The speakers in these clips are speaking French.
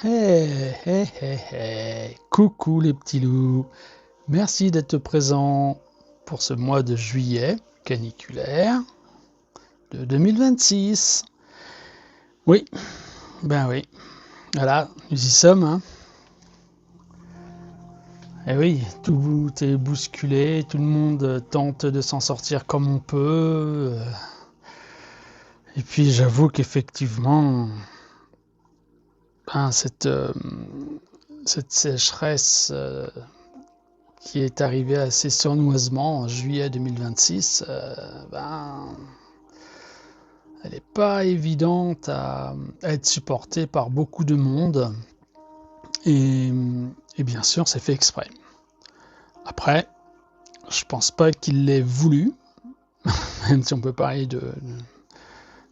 Hey, hey, hey, hey. Coucou les petits loups. Merci d'être présents pour ce mois de juillet caniculaire de 2026. Oui, ben oui. Voilà, nous y sommes, hein. Et oui, tout est bousculé, tout le monde tente de s'en sortir comme on peut. Et puis j'avoue qu'effectivement, ben, cette sécheresse qui est arrivé assez sournoisement en juillet 2026, ben, elle n'est pas évidente à être supportée par beaucoup de monde. Et, et bien sûr, c'est fait exprès. Après, je pense pas qu'il l'ait voulu, même si on peut parler de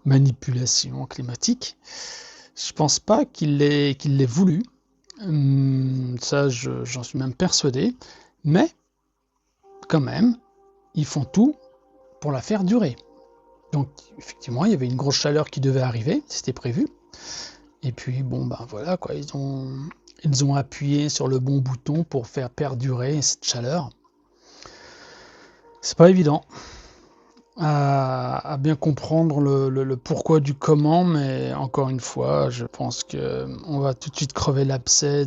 manipulation climatique. Je pense pas qu'il l'ait voulu. Ça, j'en suis même persuadé. Mais, quand même, ils font tout pour la faire durer. Donc, effectivement, il y avait une grosse chaleur qui devait arriver, c'était prévu. Et puis, bon, ben voilà, quoi, ils ont appuyé sur le bon bouton pour faire perdurer cette chaleur. C'est pas évident à bien comprendre le pourquoi du comment, mais encore une fois, je pense qu'on va tout de suite crever l'abcès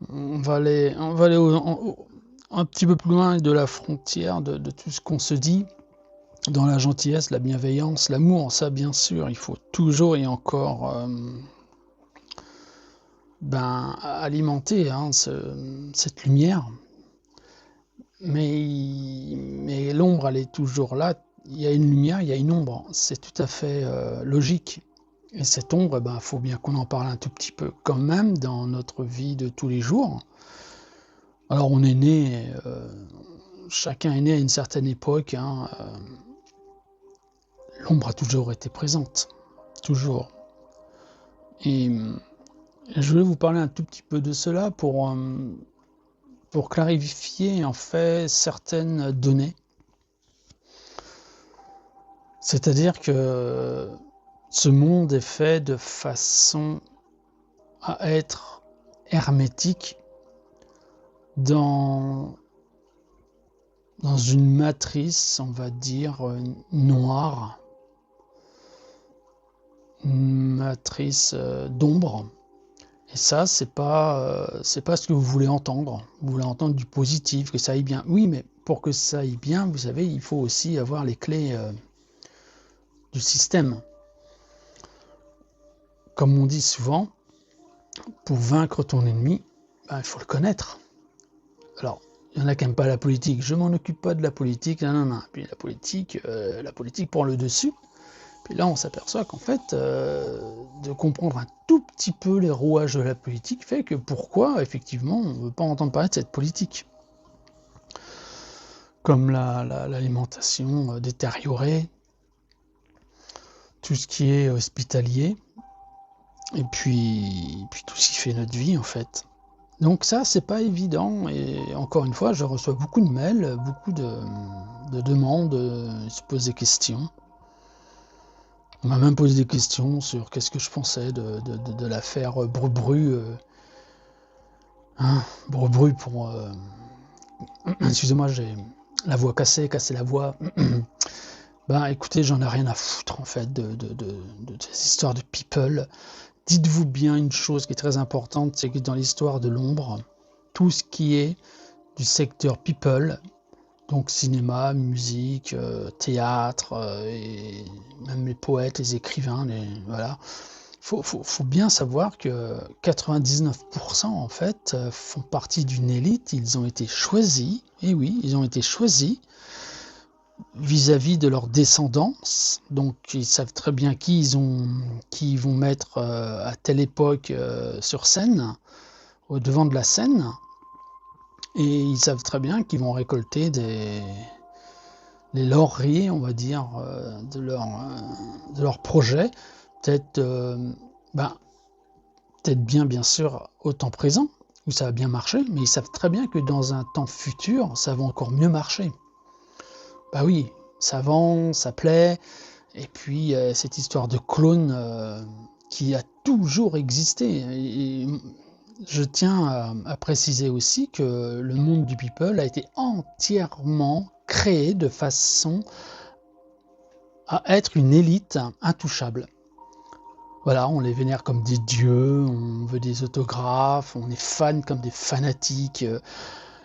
on va aller un petit peu plus loin de la frontière de tout ce qu'on se dit. Dans la gentillesse, la bienveillance, l'amour, ça bien sûr, il faut toujours et encore alimenter cette lumière. Mais l'ombre, elle est toujours là. Il y a une lumière, il y a une ombre. C'est tout à fait logique. Et cette ombre, il faut bien qu'on en parle un tout petit peu quand même dans notre vie de tous les jours. Alors on est né, chacun est né à une certaine époque, hein, l'ombre a toujours été présente. Toujours. Et je voulais vous parler un tout petit peu de cela pour clarifier en fait certaines données. C'est-à-dire que ce monde est fait de façon à être hermétique dans, dans une matrice, on va dire, noire, une matrice d'ombre. Et ça, c'est pas ce que vous voulez entendre. Vous voulez entendre du positif, que ça aille bien. Oui, mais pour que ça aille bien, vous savez, il faut aussi avoir les clés du système. Comme on dit souvent, pour vaincre ton ennemi, il faut le connaître. Alors, il y en a qui n'aiment pas la politique. Je m'en occupe pas de la politique. Non, non, non. Puis la politique prend le dessus. Puis là, on s'aperçoit qu'en fait, de comprendre un tout petit peu les rouages de la politique fait que pourquoi, effectivement, on ne veut pas entendre parler de cette politique. Comme l'alimentation détériorée, tout ce qui est hospitalier, et puis tout ce qui fait notre vie, en fait. Donc ça, c'est pas évident. Et encore une fois, je reçois beaucoup de mails, beaucoup de demandes, ils se posent des questions. On m'a même posé des questions sur qu'est-ce que je pensais de l'affaire Brubru. Brubru pour... excusez-moi, j'ai la voix cassée la voix. Écoutez, j'en ai rien à foutre en fait de ces histoires de people. Dites-vous bien une chose qui est très importante, c'est que dans l'histoire de l'ombre, tout ce qui est du secteur people, donc cinéma, musique, théâtre, et même les poètes, les écrivains, voilà. Faut bien savoir que 99% en fait font partie d'une élite, ils ont été choisis, et oui, ils ont été choisis vis-à-vis de leur descendance, donc ils savent très bien qui ils vont mettre à telle époque sur scène, au devant de la scène, et ils savent très bien qu'ils vont récolter les lauriers, on va dire, de leur projet, peut-être peut-être bien sûr au temps présent, où ça va bien marcher, mais ils savent très bien que dans un temps futur, ça va encore mieux marcher. Bah oui, ça vend, ça plaît, et puis cette histoire de clone qui a toujours existé. Et je tiens à préciser aussi que le monde du people a été entièrement créé de façon à être une élite intouchable. Voilà, on les vénère comme des dieux, on veut des autographes, on est fan comme des fanatiques.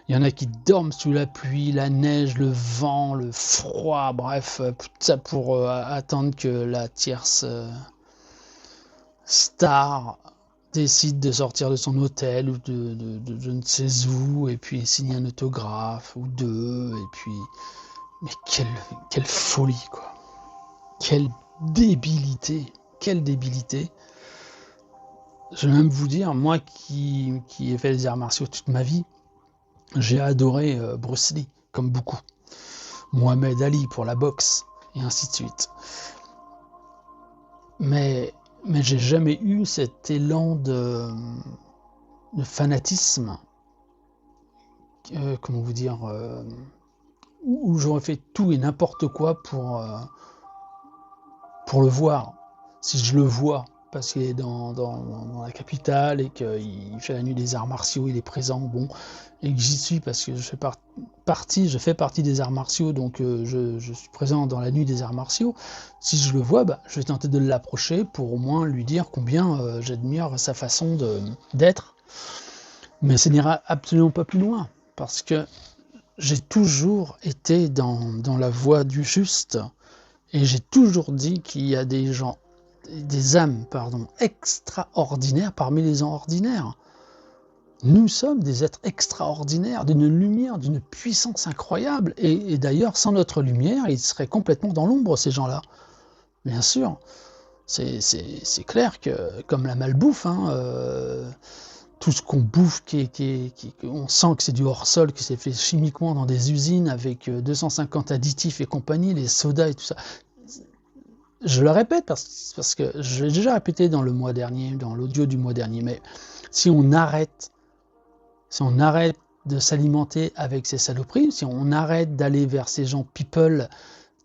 Il y en a qui dorment sous la pluie, la neige, le vent, le froid, bref, tout ça pour attendre que la tierce star décide de sortir de son hôtel ou de je ne sais où, et puis signer un autographe ou deux, et puis... Mais quelle folie, quoi. Quelle débilité. Quelle débilité. Je vais même vous dire, moi qui ai fait les arts martiaux toute ma vie, j'ai adoré Bruce Lee, comme beaucoup. Mohamed Ali pour la boxe, et ainsi de suite. Mais j'ai jamais eu cet élan de fanatisme, comment vous dire, où j'aurais fait tout et n'importe quoi pour le voir. Si je le vois, parce qu'il est dans la capitale et qu'il fait la nuit des arts martiaux, il est présent, bon, et que j'y suis parce que je fais partie des arts martiaux, donc je suis présent dans la nuit des arts martiaux. Si je le vois, je vais tenter de l'approcher pour au moins lui dire combien j'admire sa façon d'être. Mais ça n'ira absolument pas plus loin, parce que j'ai toujours été dans la voie du juste, et j'ai toujours dit qu'il y a des âmes, extraordinaires parmi les gens ordinaires. Nous sommes des êtres extraordinaires, d'une lumière, d'une puissance incroyable, et d'ailleurs, sans notre lumière, ils seraient complètement dans l'ombre, ces gens-là. Bien sûr, c'est clair que, comme la malbouffe, tout ce qu'on bouffe, on sent que c'est du hors-sol, que c'est fait chimiquement dans des usines avec 250 additifs et compagnie, les sodas et tout ça. Je le répète parce que je l'ai déjà répété dans le mois dernier, dans l'audio du mois dernier, mais si on arrête de s'alimenter avec ces saloperies, si on arrête d'aller vers ces gens people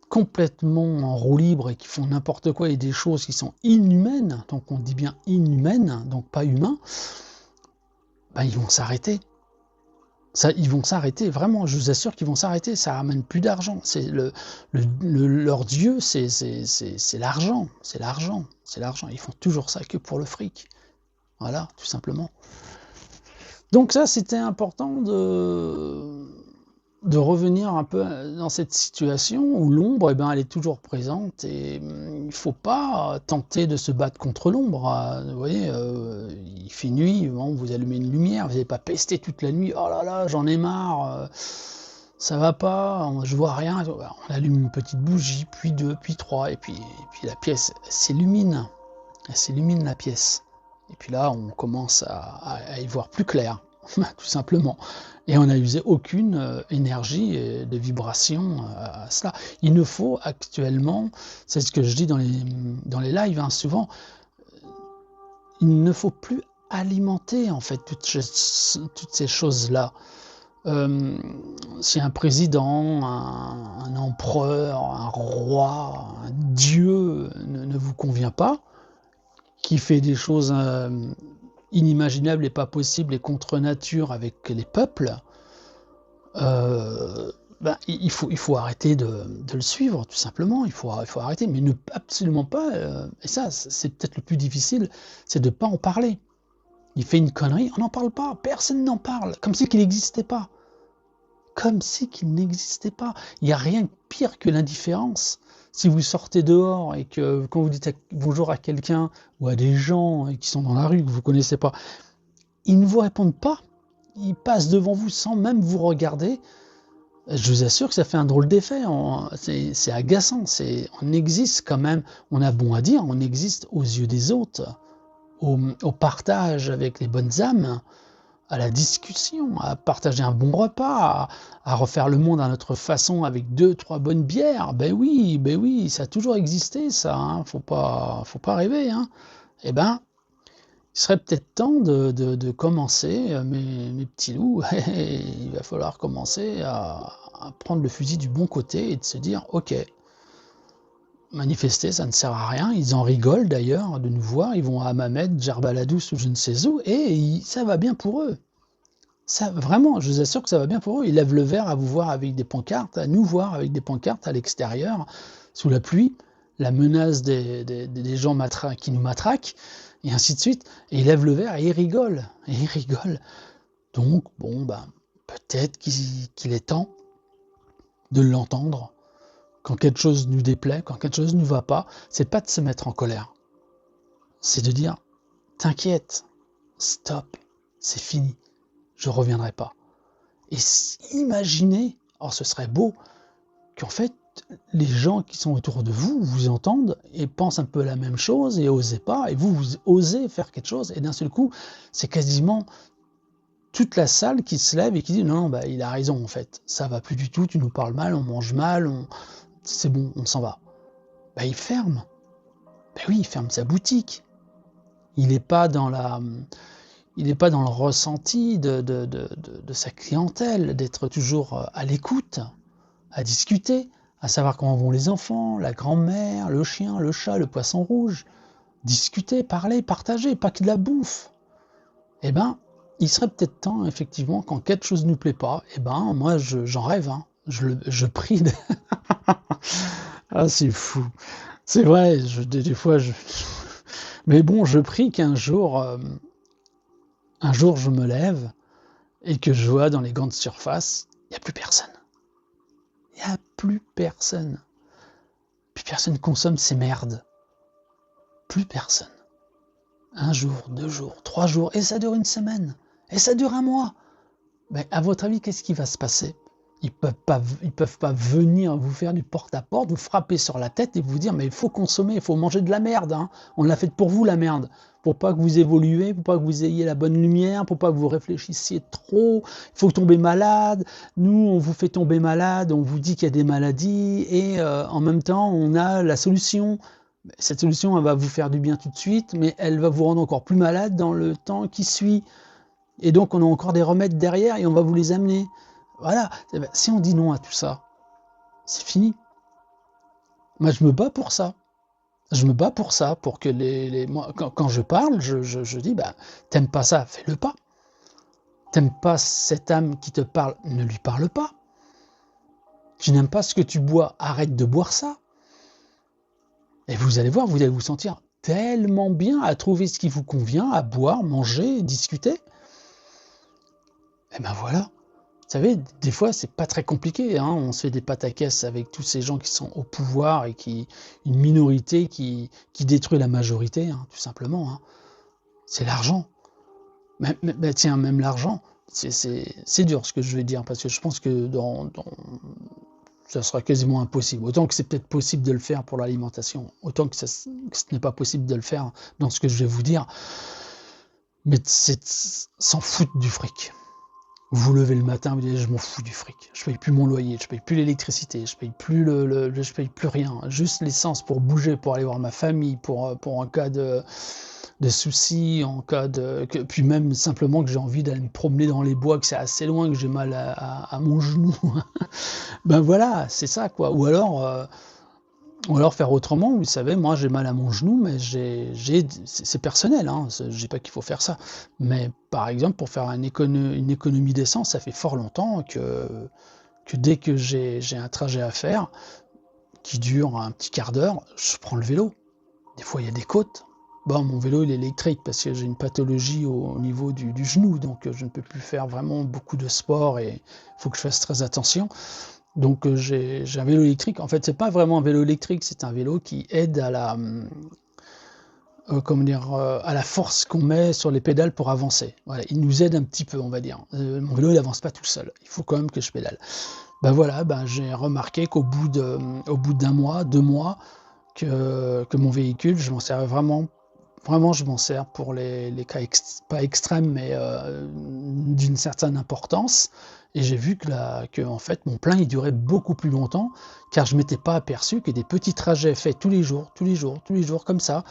complètement en roue libre et qui font n'importe quoi et des choses qui sont inhumaines, donc on dit bien inhumaines, donc pas humains, ils vont s'arrêter. Ils vont s'arrêter, vraiment, je vous assure qu'ils vont s'arrêter, ça ramène plus d'argent. C'est leur dieu, c'est l'argent, c'est l'argent, c'est l'argent. Ils font toujours ça que pour le fric. Voilà, tout simplement. Donc ça, c'était important de revenir un peu dans cette situation où l'ombre, elle est toujours présente et il ne faut pas tenter de se battre contre l'ombre. Vous voyez, il fait nuit, bon, vous allumez une lumière, vous n'allez pas pester toute la nuit, oh là là, j'en ai marre, ça va pas, je vois rien. On allume une petite bougie, puis deux, puis trois, et puis la pièce s'illumine, elle s'illumine la pièce. Et puis là, on commence à y voir plus clair, tout simplement. Et on n'a usé aucune énergie de vibration à cela. Il ne faut actuellement, c'est ce que je dis dans les lives, souvent, il ne faut plus alimenter en fait toutes ces choses-là. Si un président, un empereur, un roi, un dieu ne vous convient pas, qui fait des choses inimaginables et pas possibles et contre nature avec les peuples, il faut arrêter de le suivre, tout simplement. Il faut arrêter, mais ne absolument pas, et ça, c'est peut-être le plus difficile, c'est de ne pas en parler. Il fait une connerie, on n'en parle pas, personne n'en parle, comme si qu'il n'existait pas. Comme si qu'il n'existait pas. Il n'y a rien de pire que l'indifférence. Si vous sortez dehors et que quand vous dites bonjour à quelqu'un ou à des gens qui sont dans la rue que vous ne connaissez pas, ils ne vous répondent pas. Ils passent devant vous sans même vous regarder. Je vous assure que ça fait un drôle d'effet. C'est agaçant. On existe quand même. On a bon à dire, on existe aux yeux des autres, au partage avec les bonnes âmes, à la discussion, à partager un bon repas, à refaire le monde à notre façon avec 2-3 bonnes bières. Ben oui, ça a toujours existé, ça. Faut pas rêver. Eh ben, il serait peut-être temps de commencer, mes petits loups. Il va falloir commencer à prendre le fusil du bon côté et de se dire, ok, manifester, ça ne sert à rien. Ils en rigolent d'ailleurs de nous voir. Ils vont à Hammamet, Djerbaladous ou je ne sais où, et ça va bien pour eux. Ça, vraiment, je vous assure que ça va bien pour eux. Ils lèvent le verre à vous voir avec des pancartes, à nous voir avec des pancartes à l'extérieur, sous la pluie, la menace des gens qui nous matraquent, et ainsi de suite. Et ils lèvent le verre et ils rigolent. Et ils rigolent. Donc, bon, ben, peut-être qu'il est temps de l'entendre. Quand quelque chose nous déplaît, quand quelque chose ne nous va pas, c'est pas de se mettre en colère. C'est de dire, t'inquiète, stop, c'est fini, je reviendrai pas. Et imaginez, or ce serait beau, qu'en fait, les gens qui sont autour de vous vous entendent et pensent un peu la même chose et osez pas, et vous osez faire quelque chose, et d'un seul coup, c'est quasiment toute la salle qui se lève et qui dit non, bah, il a raison en fait, ça va plus du tout, tu nous parles mal, on mange mal, c'est bon, on s'en va. Bah, il ferme. Ben oui, il ferme sa boutique. Il n'est pas dans le ressenti de sa clientèle, d'être toujours à l'écoute, à discuter, à savoir comment vont les enfants, la grand-mère, le chien, le chat, le poisson rouge. Discuter, parler, partager, pas que de la bouffe. Eh ben, il serait peut-être temps, effectivement, quand quelque chose ne nous plaît pas, eh ben, moi, j'en rêve, hein. Je prie. Ah, c'est fou. C'est vrai, des fois, mais bon, je prie qu'un jour, je me lève et que je vois dans les grandes surfaces, il n'y a plus personne. Il n'y a plus personne. Plus personne consomme ces merdes. Plus personne. 1 jour, 2 jours, 3 jours, et ça dure une semaine, et ça dure 1 mois. Mais à votre avis, qu'est-ce qui va se passer? Ils peuvent pas venir vous faire du porte-à-porte, vous frapper sur la tête et vous dire mais il faut consommer, il faut manger de la merde, hein. On l'a fait pour vous la merde, pour pas que vous évoluiez, pour pas que vous ayez la bonne lumière, pour pas que vous réfléchissiez trop, il faut tomber malade, nous on vous fait tomber malade, on vous dit qu'il y a des maladies et en même temps on a la solution. Cette solution elle va vous faire du bien tout de suite, mais elle va vous rendre encore plus malade dans le temps qui suit. Et donc on a encore des remèdes derrière et on va vous les amener. Voilà, si on dit non à tout ça, c'est fini. Moi, je me bats pour ça. Je me bats pour ça, pour que moi, quand je parle, je dis, bah, t'aimes pas ça, fais-le pas. T'aimes pas cette âme qui te parle, ne lui parle pas. Tu n'aimes pas ce que tu bois, arrête de boire ça. Et vous allez voir, vous allez vous sentir tellement bien à trouver ce qui vous convient, à boire, manger, discuter. Et ben voilà. Vous savez, des fois, c'est pas très compliqué, hein. On se fait des pataquès avec tous ces gens qui sont au pouvoir et une minorité qui détruit la majorité, hein, tout simplement, hein. C'est l'argent. Mais tiens, même l'argent, c'est dur ce que je vais dire, parce que je pense que ça sera quasiment impossible. Autant que c'est peut-être possible de le faire pour l'alimentation, autant que ce n'est pas possible de le faire dans ce que je vais vous dire. Mais c'est s'en foutre du fric. Vous vous levez le matin, vous dites je m'en fous du fric, je paye plus mon loyer, je paye plus l'électricité, je paye plus je paye plus rien, juste l'essence pour bouger, pour aller voir ma famille, pour en cas de soucis, en cas puis même simplement que j'ai envie d'aller me promener dans les bois, que c'est assez loin, que j'ai mal à mon genou. Ben voilà, c'est ça quoi. Ou alors faire autrement, vous savez, moi j'ai mal à mon genou, mais c'est personnel, hein, je dis pas qu'il faut faire ça. Mais par exemple, pour faire une économie d'essence, ça fait fort longtemps que dès que j'ai un trajet à faire, qui dure un petit quart d'heure, je prends le vélo. Des fois, il y a des côtes. Bon, mon vélo, il est électrique parce que j'ai une pathologie au niveau du genou, donc je ne peux plus faire vraiment beaucoup de sport et il faut que je fasse très attention. Donc j'ai un vélo électrique. En fait, c'est pas vraiment un vélo électrique, c'est un vélo qui aide à la à la force qu'on met sur les pédales pour avancer. Voilà, il nous aide un petit peu, on va dire. Mon vélo, il avance pas tout seul. Il faut quand même que je pédale. Ben voilà, j'ai remarqué qu'au bout d'1 mois, 2 mois, que mon véhicule, je m'en sers vraiment, je m'en sers pour les cas pas extrêmes, mais d'une certaine importance. Et j'ai vu que en fait, mon plein, il durait beaucoup plus longtemps, car je m'étais pas aperçu que des petits trajets faits tous les jours, comme ça,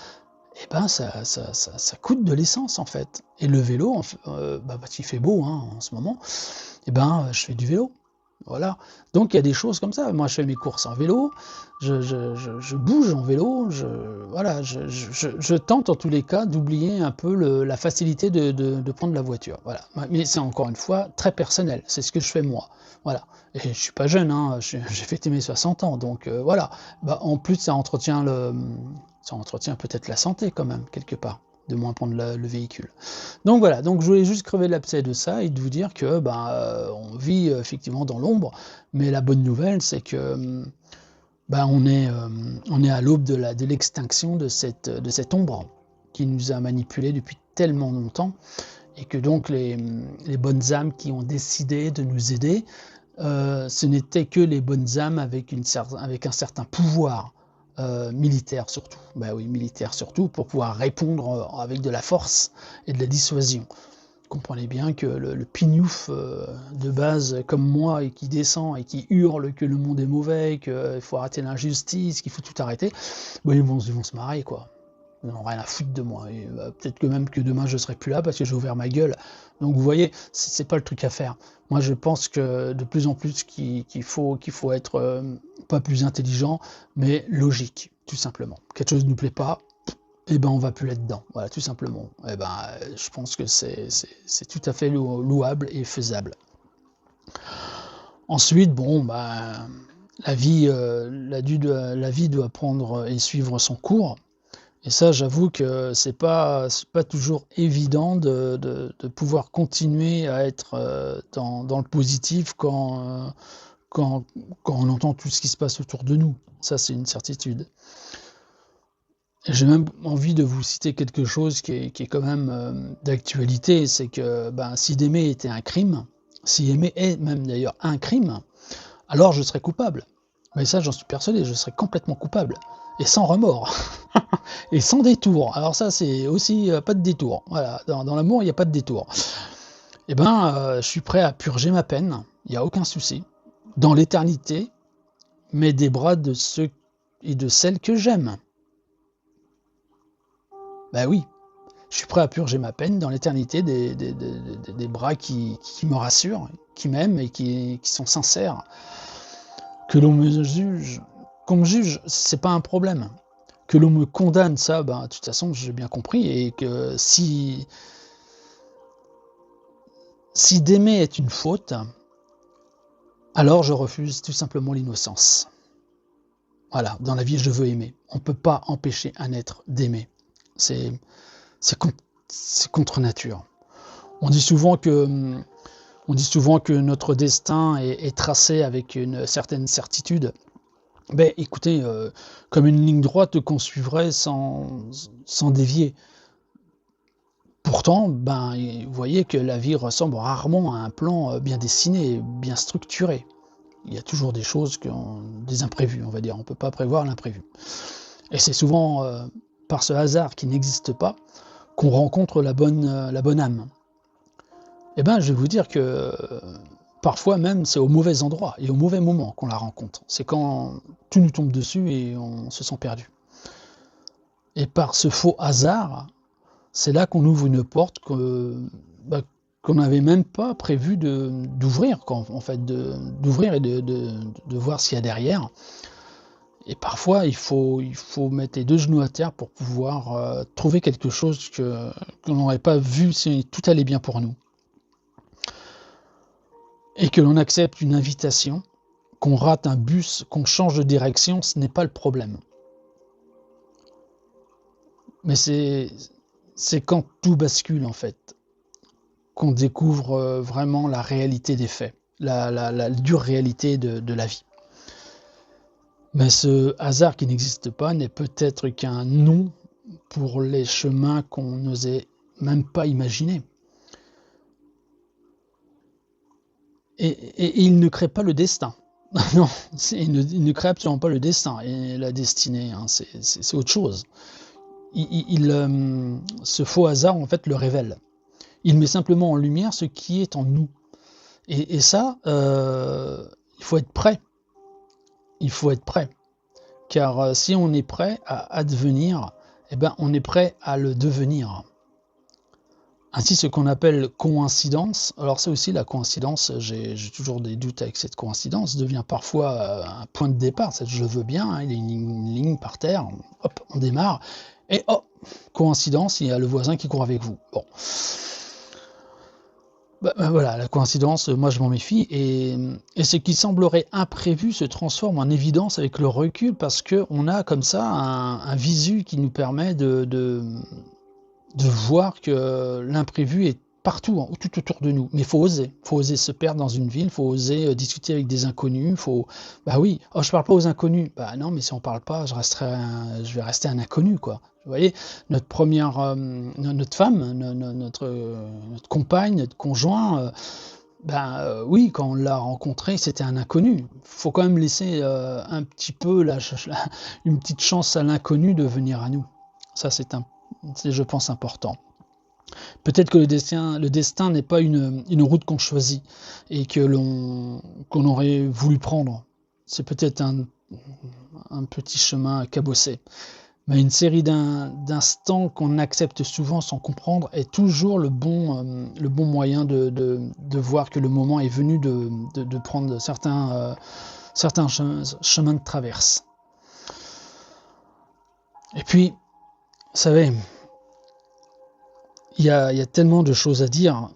et ben ça coûte de l'essence en fait. Et le vélo, parce qu'il fait beau hein, en ce moment, et ben je fais du vélo. Voilà. Donc il y a des choses comme ça. Moi, je fais mes courses en vélo, je bouge en vélo, voilà, je tente en tous les cas d'oublier un peu la facilité de prendre la voiture. Voilà. Mais c'est encore une fois très personnel. C'est ce que je fais moi. Voilà. Et je suis pas jeune, hein, j'ai fêté mes 60 ans, donc voilà. Bah, en plus, ça entretient peut-être la santé quand même, quelque part, de moins prendre le véhicule. Donc voilà, donc je voulais juste crever l'abcès de ça et de vous dire que on vit effectivement dans l'ombre, mais la bonne nouvelle c'est que on est à l'aube de l'extinction de cette ombre qui nous a manipulés depuis tellement longtemps et que donc les bonnes âmes qui ont décidé de nous aider, ce n'étaient que les bonnes âmes avec un certain pouvoir militaire surtout. Ben oui, militaire surtout, pour pouvoir répondre avec de la force et de la dissuasion. Comprenez bien que le pignouf de base comme moi et qui descend et qui hurle que le monde est mauvais, qu'il faut arrêter l'injustice, qu'il faut tout arrêter, ben ils vont se marrer quoi. Ils n'ont rien à foutre de moi. Peut-être que même que demain je serai plus là parce que j'ai ouvert ma gueule. Donc vous voyez, c'est pas le truc à faire. Moi je pense que de plus en plus qu'il faut être pas plus intelligent, mais logique, tout simplement. Quelque chose ne nous plaît pas, et ben on va plus là-dedans. Voilà, tout simplement. Et ben je pense que c'est tout à fait louable et faisable. Ensuite, bon, la vie doit prendre et suivre son cours. Et ça, j'avoue que c'est pas toujours évident de pouvoir continuer à être dans le positif quand on entend tout ce qui se passe autour de nous. Ça, c'est une certitude. Et j'ai même envie de vous citer quelque chose qui est quand même d'actualité, c'est que si d'aimer était un crime, si aimer est même d'ailleurs un crime, alors je serais coupable. Mais ça, j'en suis persuadé, je serais complètement coupable. Et sans remords. Et sans détour. Alors ça, c'est aussi pas de détour. Voilà, dans l'amour, il n'y a pas de détour. Eh je suis prêt à purger ma peine, il n'y a aucun souci. Dans l'éternité, mais des bras de ceux et de celles que j'aime. Ben oui, je suis prêt à purger ma peine dans l'éternité des bras qui me rassurent, qui m'aiment et qui sont sincères. Que l'on me juge, qu'on me juge, c'est pas un problème. Que l'on me condamne, ça, de toute façon, j'ai bien compris, et que si d'aimer est une faute, alors je refuse tout simplement l'innocence. Voilà, dans la vie, je veux aimer. On ne peut pas empêcher un être d'aimer. C'est contre nature. On dit souvent que notre destin est tracé avec une certaine certitude. Ben, écoutez, comme une ligne droite qu'on suivrait sans dévier. Pourtant, vous voyez que la vie ressemble rarement à un plan bien dessiné, bien structuré. Il y a toujours des choses, des imprévus, on va dire. On ne peut pas prévoir l'imprévu. Et c'est souvent par ce hasard qui n'existe pas qu'on rencontre la bonne âme. Eh bien, je vais vous dire que parfois même, c'est au mauvais endroit et au mauvais moment qu'on la rencontre. C'est quand tout nous tombe dessus et on se sent perdu. Et par ce faux hasard, c'est là qu'on ouvre une porte qu'on n'avait même pas prévu d'ouvrir, en fait, d'ouvrir et de voir ce qu'il y a derrière. Et parfois, il faut mettre les deux genoux à terre pour pouvoir trouver quelque chose qu'on n'aurait pas vu si tout allait bien pour nous. Et que l'on accepte une invitation, qu'on rate un bus, qu'on change de direction, ce n'est pas le problème. Mais c'est quand tout bascule, en fait, qu'on découvre vraiment la réalité des faits, la dure réalité de la vie. Mais ce hasard qui n'existe pas n'est peut-être qu'un nom pour les chemins qu'on n'osait même pas imaginer. Et il ne crée pas le destin. Non, il ne crée absolument pas le destin et la destinée, hein, c'est autre chose. Ce faux hasard, en fait, le révèle. Il met simplement en lumière ce qui est en nous. Et ça, il faut être prêt. Il faut être prêt. Car si on est prêt à advenir, on est prêt à le devenir. Ainsi, ce qu'on appelle coïncidence, alors ça aussi, la coïncidence, j'ai toujours des doutes avec cette coïncidence, devient parfois un point de départ, c'est je veux bien, hein, il y a une ligne par terre, hop, on démarre, et hop, coïncidence, il y a le voisin qui court avec vous. Bon, voilà, la coïncidence, moi je m'en méfie, et ce qui semblerait imprévu se transforme en évidence avec le recul, parce qu'on a comme ça un visu qui nous permet de voir que l'imprévu est partout, hein, tout autour de nous. Mais il faut oser se perdre dans une ville, il faut oser discuter avec des inconnus, faut, bah oui, oh je parle pas aux inconnus, bah non, mais si on parle pas, je vais rester un inconnu, quoi. Vous voyez, notre première, notre femme, notre compagne, notre conjoint, oui, quand on l'a rencontré, c'était un inconnu. Faut quand même laisser un petit peu une petite chance à l'inconnu de venir à nous. Ça, c'est, je pense, important. Peut-être que le destin n'est pas une route qu'on choisit et qu'on aurait voulu prendre. C'est peut-être un petit chemin cabossé. Mais une série d'instants qu'on accepte souvent sans comprendre est toujours le bon moyen de voir que le moment est venu de prendre certains chemins de traverse. Et puis, vous savez, il y a tellement de choses à dire.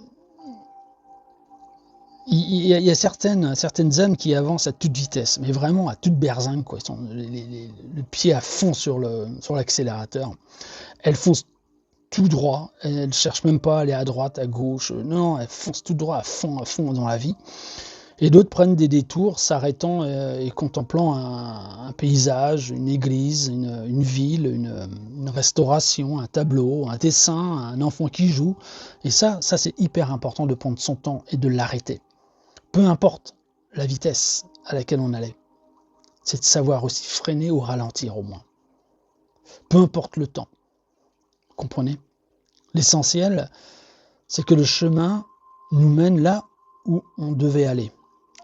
Il y a certaines âmes qui avancent à toute vitesse, mais vraiment à toute berzingue, quoi. Ils sont le pied à fond sur l'accélérateur. Elles foncent tout droit, elles ne cherchent même pas à aller à droite, à gauche. Non, elles foncent tout droit à fond dans la vie. Et d'autres prennent des détours, s'arrêtant et contemplant un paysage, une église, une ville, une restauration, un tableau, un dessin, un enfant qui joue. Et ça c'est hyper important de prendre son temps et de l'arrêter. Peu importe la vitesse à laquelle on allait, c'est de savoir aussi freiner ou ralentir au moins. Peu importe le temps, comprenez ? L'essentiel, c'est que le chemin nous mène là où on devait aller.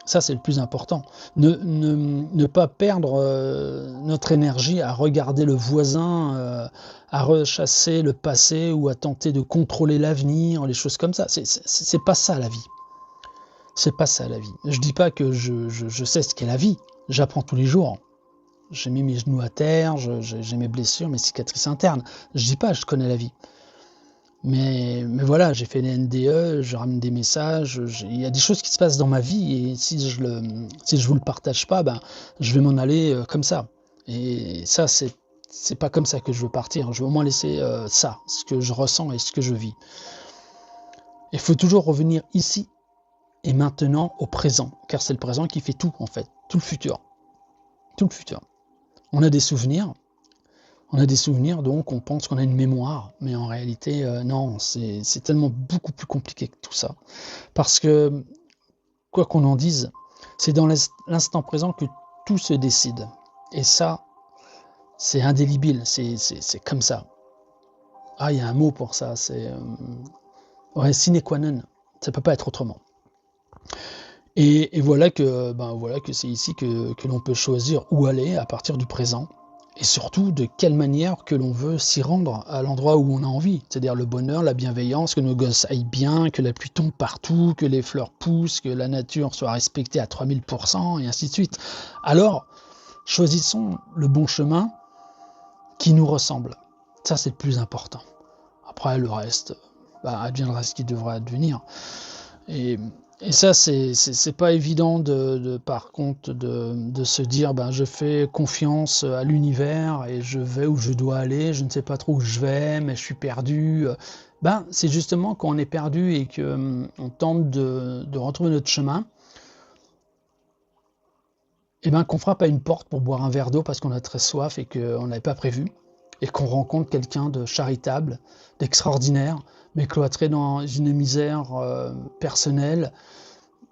Ça, c'est le plus important. Ne pas perdre notre énergie à regarder le voisin, à rechasser le passé ou à tenter de contrôler l'avenir, les choses comme ça. C'est pas ça la vie. C'est pas ça la vie. Je dis pas que je sais ce qu'est la vie. J'apprends tous les jours. J'ai mis mes genoux à terre, j'ai mes blessures, mes cicatrices internes. Je dis pas je connais la vie. Mais voilà, j'ai fait les NDE, je ramène des messages, il y a des choses qui se passent dans ma vie et si je vous le partage pas, je vais m'en aller comme ça. Et ça, c'est pas comme ça que je veux partir. Je veux au moins laisser ça, ce que je ressens et ce que je vis. Il faut toujours revenir ici et maintenant au présent, car c'est le présent qui fait tout en fait, tout le futur. Tout le futur. On a des souvenirs, donc on pense qu'on a une mémoire, mais en réalité, non, c'est tellement beaucoup plus compliqué que tout ça. Parce que, quoi qu'on en dise, c'est dans l'instant présent que tout se décide. Et ça, c'est indélébile, c'est comme ça. Ah, il y a un mot pour ça, c'est sine qua non, ça peut pas être autrement. Et voilà que c'est ici que l'on peut choisir où aller à partir du présent. Et surtout, de quelle manière que l'on veut s'y rendre à l'endroit où on a envie. C'est-à-dire le bonheur, la bienveillance, que nos gosses aillent bien, que la pluie tombe partout, que les fleurs poussent, que la nature soit respectée à 3000%, et ainsi de suite. Alors, choisissons le bon chemin qui nous ressemble. Ça, c'est le plus important. Après, le reste, adviendra ce qui devra advenir. Et ça, c'est pas évident par contre de se dire je fais confiance à l'univers et je vais où je dois aller, je ne sais pas trop où je vais, mais je suis perdu. C'est justement quand on est perdu et qu'on tente de retrouver notre chemin, qu'on frappe à une porte pour boire un verre d'eau parce qu'on a très soif et qu'on n'avait pas prévu, et qu'on rencontre quelqu'un de charitable, d'extraordinaire, mais cloîtré dans une misère personnelle,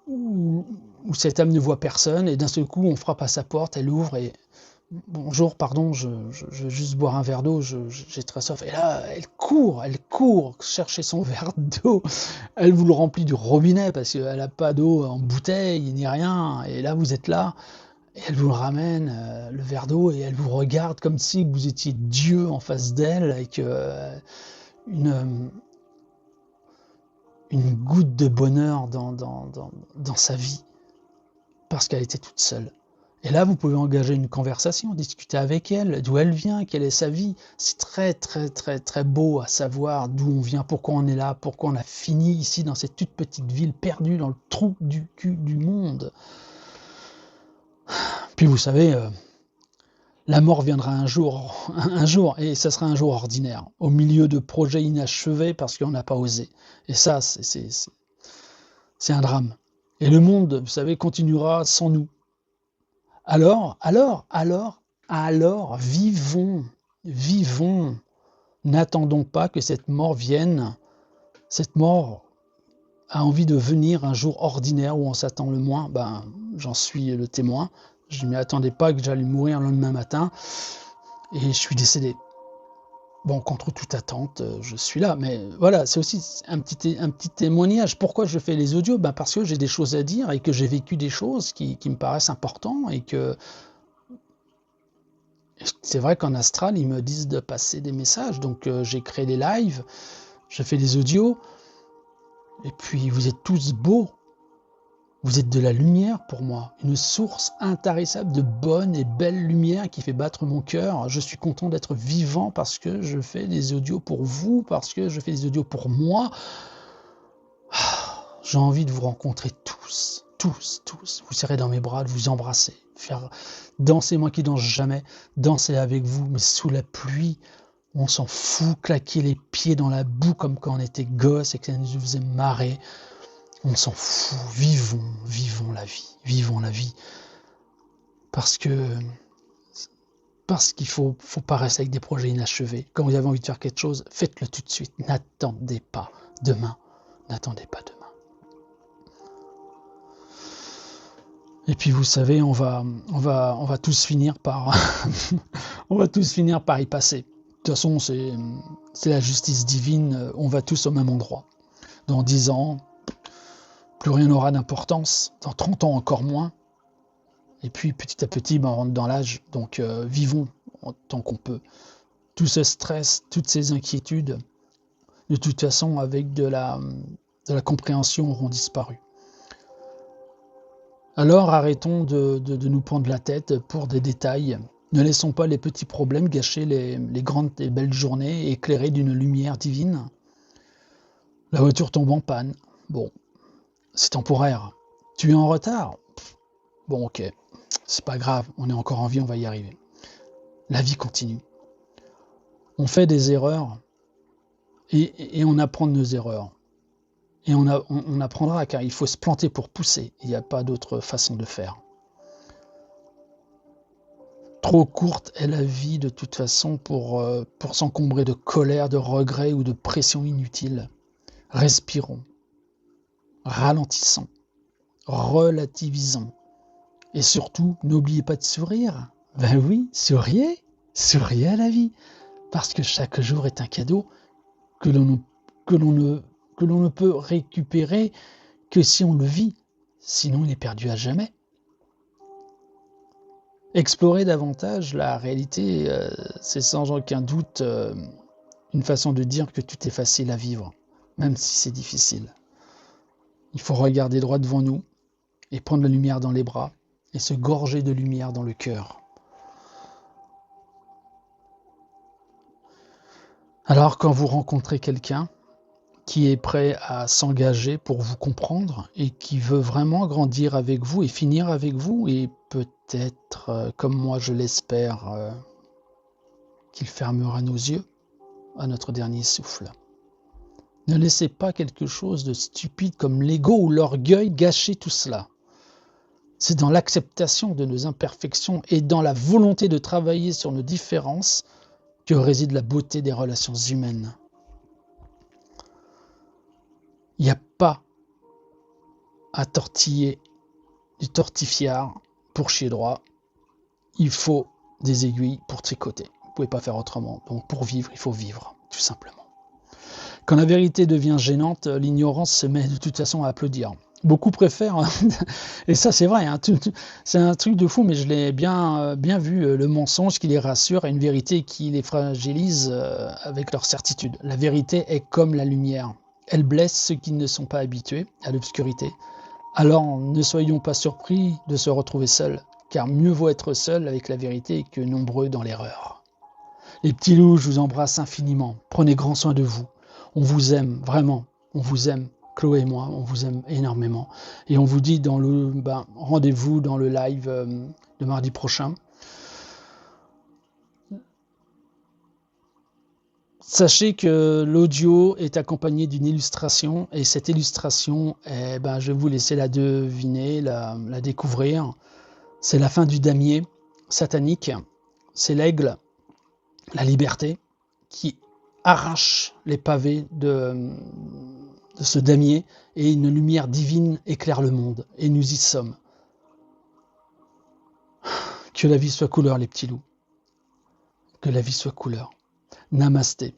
où cette âme ne voit personne, et d'un seul coup on frappe à sa porte, elle ouvre et bonjour, pardon, je veux juste boire un verre d'eau, j'ai très soif. Et là, elle court chercher son verre d'eau, elle vous le remplit du robinet parce qu'elle n'a pas d'eau en bouteille ni rien, et là vous êtes là, et elle vous le ramène, le verre d'eau, et elle vous regarde comme si vous étiez Dieu en face d'elle, avec une goutte de bonheur dans sa vie, parce qu'elle était toute seule. Et là, vous pouvez engager une conversation, discuter avec elle, d'où elle vient, quelle est sa vie. C'est très, très, très, très beau à savoir d'où on vient, pourquoi on est là, pourquoi on a fini ici, dans cette toute petite ville, perdue dans le trou du cul du monde. Puis vous savez, la mort viendra un jour, et ça sera un jour ordinaire, au milieu de projets inachevés parce qu'on n'a pas osé. Et ça, c'est un drame. Et le monde, vous savez, continuera sans nous. Alors, vivons. N'attendons pas que cette mort vienne. Cette mort a envie de venir un jour ordinaire où on s'attend le moins. Ben, j'en suis le témoin. Je ne m'y attendais pas que j'allais mourir le lendemain matin. Et je suis décédé. Bon, contre toute attente, je suis là. Mais voilà, c'est aussi un petit témoignage. Pourquoi je fais les audios? Ben parce que j'ai des choses à dire et que j'ai vécu des choses qui me paraissent importantes. Et que c'est vrai qu'en astral, ils me disent de passer des messages. Donc j'ai créé des lives, je fais des audios. Et puis vous êtes tous beaux. Vous êtes de la lumière pour moi, une source intarissable de bonne et belle lumière qui fait battre mon cœur. Je suis content d'être vivant parce que je fais des audios pour vous, parce que je fais des audios pour moi. J'ai envie de vous rencontrer tous. Vous serrez dans mes bras, de vous embrasser, faire danser, moi qui danse jamais, danser avec vous, mais sous la pluie. On s'en fout, claquer les pieds dans la boue comme quand on était gosse et que ça nous faisait marrer. On s'en fout, vivons la vie, parce qu'il faut pas rester avec des projets inachevés. Quand vous avez envie de faire quelque chose, faites-le tout de suite, n'attendez pas demain. Et puis vous savez, on va tous finir par on va tous finir par y passer. De toute façon, c'est la justice divine, on va tous au même endroit. Dans 10 ans, plus rien n'aura d'importance, dans 30 ans encore moins. Et puis petit à petit, on rentre dans l'âge, donc vivons tant qu'on peut. Tout ce stress, toutes ces inquiétudes, de toute façon, avec de la compréhension, auront disparu. Alors arrêtons de nous prendre la tête pour des détails. Ne laissons pas les petits problèmes gâcher les grandes et belles journées éclairées d'une lumière divine. La voiture tombe en panne. Bon, c'est temporaire. Tu es en retard? Bon, ok, c'est pas grave, on est encore en vie, on va y arriver. La vie continue. On fait des erreurs et on apprend de nos erreurs. Et on apprendra car il faut se planter pour pousser. Il n'y a pas d'autre façon de faire. Trop courte est la vie de toute façon pour s'encombrer de colère, de regrets ou de pression inutile. Respirons, ralentissons, relativisons. Et surtout, n'oubliez pas de sourire. Ben oui, souriez à la vie. Parce que chaque jour est un cadeau que l'on ne peut récupérer que si on le vit. Sinon, il est perdu à jamais. Explorer davantage la réalité, c'est sans aucun doute une façon de dire que tout est facile à vivre, même si c'est difficile. Il faut regarder droit devant nous et prendre la lumière dans les bras et se gorger de lumière dans le cœur. Alors quand vous rencontrez quelqu'un qui est prêt à s'engager pour vous comprendre et qui veut vraiment grandir avec vous et finir avec vous et peut-être, comme moi je l'espère, qu'il fermera nos yeux à notre dernier souffle. Ne laissez pas quelque chose de stupide comme l'ego ou l'orgueil gâcher tout cela. C'est dans l'acceptation de nos imperfections et dans la volonté de travailler sur nos différences que réside la beauté des relations humaines. Il n'y a pas à tortiller du tortifiard pour chier droit. Il faut des aiguilles pour tricoter. Vous ne pouvez pas faire autrement. Donc pour vivre, il faut vivre, tout simplement. Quand la vérité devient gênante, l'ignorance se met de toute façon à applaudir. Beaucoup préfèrent, et ça c'est vrai, hein, c'est un truc de fou, mais je l'ai bien vu, le mensonge qui les rassure et une vérité qui les fragilise avec leur certitude. La vérité est comme la lumière, Elle blesse ceux qui ne sont pas habitués à l'obscurité. Alors ne soyons pas surpris de se retrouver seuls, car mieux vaut être seul avec la vérité que nombreux dans l'erreur. Les petits loups, je vous embrasse infiniment. Prenez grand soin de vous. On vous aime, vraiment. On vous aime. Chloé et moi, on vous aime énormément. Et on vous dit rendez-vous dans le live de mardi prochain. Sachez que l'audio est accompagné d'une illustration et cette illustration, je vais vous laisser la deviner, la découvrir. C'est la fin du damier satanique. C'est l'aigle, la liberté, qui arrache les pavés de ce damier et une lumière divine éclaire le monde. Et nous y sommes. Que la vie soit couleur, les petits loups. Que la vie soit couleur. Namasté.